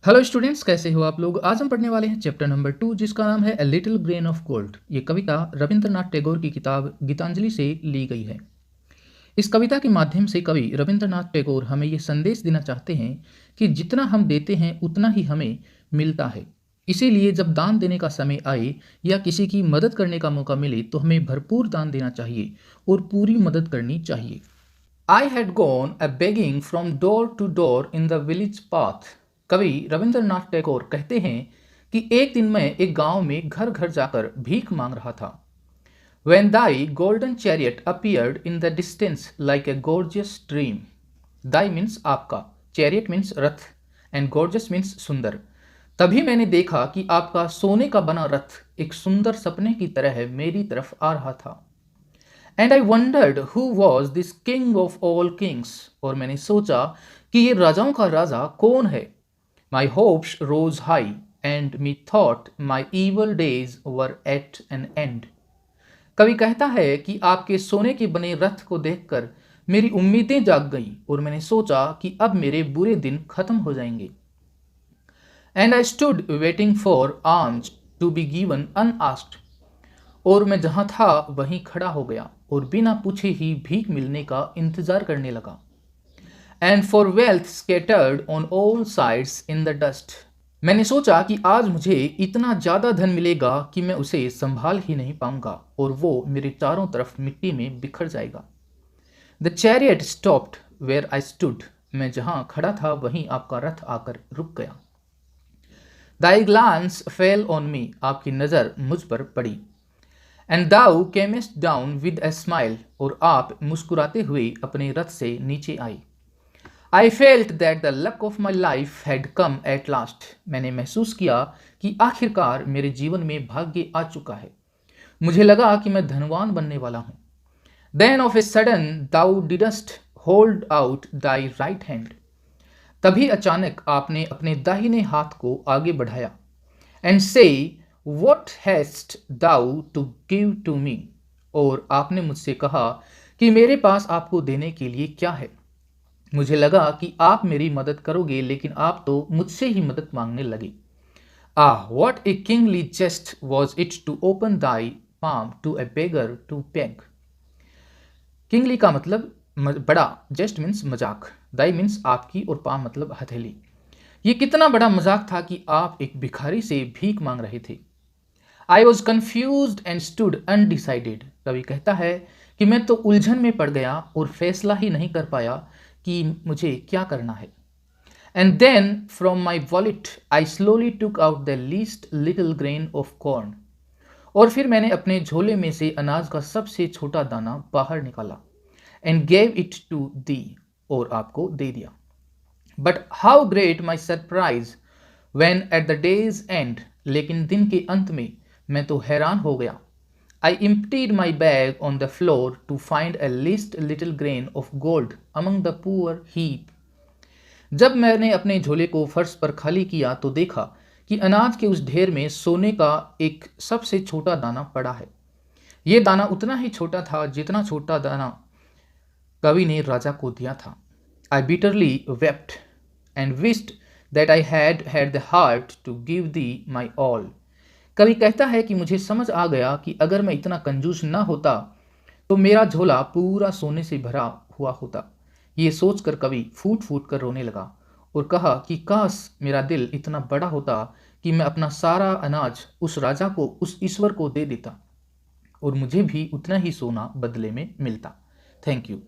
Hello students, कैसे हो आप लोग। आज हम पढ़ने वाले हैं चैप्टर नंबर 2, जिसका नाम है a little grain of gold. ये कविता रविंद्रनाथ टैगोर की किताब गीतांजलि से ली गई है। इस कविता के माध्यम से कवि रविंद्रनाथ टैगोर हमें ये संदेश देना चाहते हैं कि जितना हम देते हैं उतना ही हमें मिलता है। इसीलिए जब दान देने का समय आए या किसी की मदद करने का मौका मिले तो हमें भरपूर दान देना चाहिए और पूरी मदद करनी चाहिए। I had gone a begging from door to door in the village path. कवि रविंद्रनाथ टैगोर कहते हैं कि एक दिन मैं एक गांव में घर घर जाकर भीख मांग रहा था। When thy golden chariot appeared in the distance like a gorgeous dream. Thy means आपका, chariot means Rath and gorgeous means सुंदर। तभी मैंने देखा कि आपका सोने का बना रथ एक सुंदर सपने की तरह मेरी तरफ आ रहा था। And I wandered who was this king of all Kings. और मैंने सोचा कि ये राजाओं का राजा कौन है। My hopes rose high and me thought my evil days were at an end. कवि कहता है कि आपके सोने के बने रथ को देखकर मेरी उम्मीदें जाग गईं और मैंने सोचा कि अब मेरे बुरे दिन खत्म हो जाएंगे। And I stood waiting for alms to be given unasked. और मैं जहां था वहीं खड़ा हो गया और बिना पूछे ही भीख मिलने का इंतजार करने लगा। And for wealth scattered on all sides in the dust. मैंने सोचा कि आज मुझे इतना ज़्यादा धन मिलेगा कि मैं उसे संभाल ही नहीं पाऊंगा और वो मेरे चारों तरफ मिट्टी में बिखर जाएगा। The chariot stopped where I stood. मैं जहां खड़ा था वहीं आपका रथ आकर रुक गया। Thy glance fell on me. आपकी नज़र मुझ पर पड़ी। And thou camest down with a smile. और आप मुस्कुराते हुए अपने रथ से नीचे आई। I felt that the luck of my life had come at last. मैंने महसूस किया कि आखिरकार मेरे जीवन में भाग्य आ चुका है। मुझे लगा कि मैं धनवान बनने वाला हूँ। Then of a sudden thou didst hold out thy right hand. तभी अचानक आपने अपने दाहिने हाथ को आगे बढ़ाया। And say what hast thou to give to me. और आपने मुझसे कहा कि मेरे पास आपको देने के लिए क्या है। मुझे लगा कि आप मेरी मदद करोगे, लेकिन आप तो मुझसे ही मदद मांगने लगे। What a kingly jest was it to open thy palm to a beggar to beg. Kingly का मतलब बड़ा, जेस्ट मीन्स मजाक, दाई मीन्स आपकी और पाम मतलब हथेली। ये कितना बड़ा मजाक था कि आप एक भिखारी से भीख मांग रहे थे। I was confuse and stood undecided. कवि कहता है कि मैं तो उलझन में पड़ गया और फैसला ही नहीं कर पाया कि मुझे क्या करना है। And then from my wallet I slowly took out the least little grain of corn. और फिर मैंने अपने झोले में से अनाज का सबसे छोटा दाना बाहर निकाला। And gave it to thee. और आपको दे दिया। But how great my surprise when at the day's end. लेकिन दिन के अंत में मैं तो हैरान हो गया। I emptied my bag on the floor to find a least little grain of gold among the poor heap। जब मैंने अपने झोले को फर्श पर खाली किया तो देखा कि अनाज के उस ढेर में सोने का एक सबसे छोटा दाना पड़ा है। ये दाना उतना ही छोटा था जितना छोटा दाना कवि ने राजा को दिया था। आई bitterly wept and wished that I had the heart to give thee my all। कवि कहता है कि मुझे समझ आ गया कि अगर मैं इतना कंजूस ना होता तो मेरा झोला पूरा सोने से भरा हुआ होता। ये सोचकर कवि फूट फूट कर रोने लगा और कहा कि काश मेरा दिल इतना बड़ा होता कि मैं अपना सारा अनाज उस राजा को, उस ईश्वर को दे देता और मुझे भी उतना ही सोना बदले में मिलता। Thank you.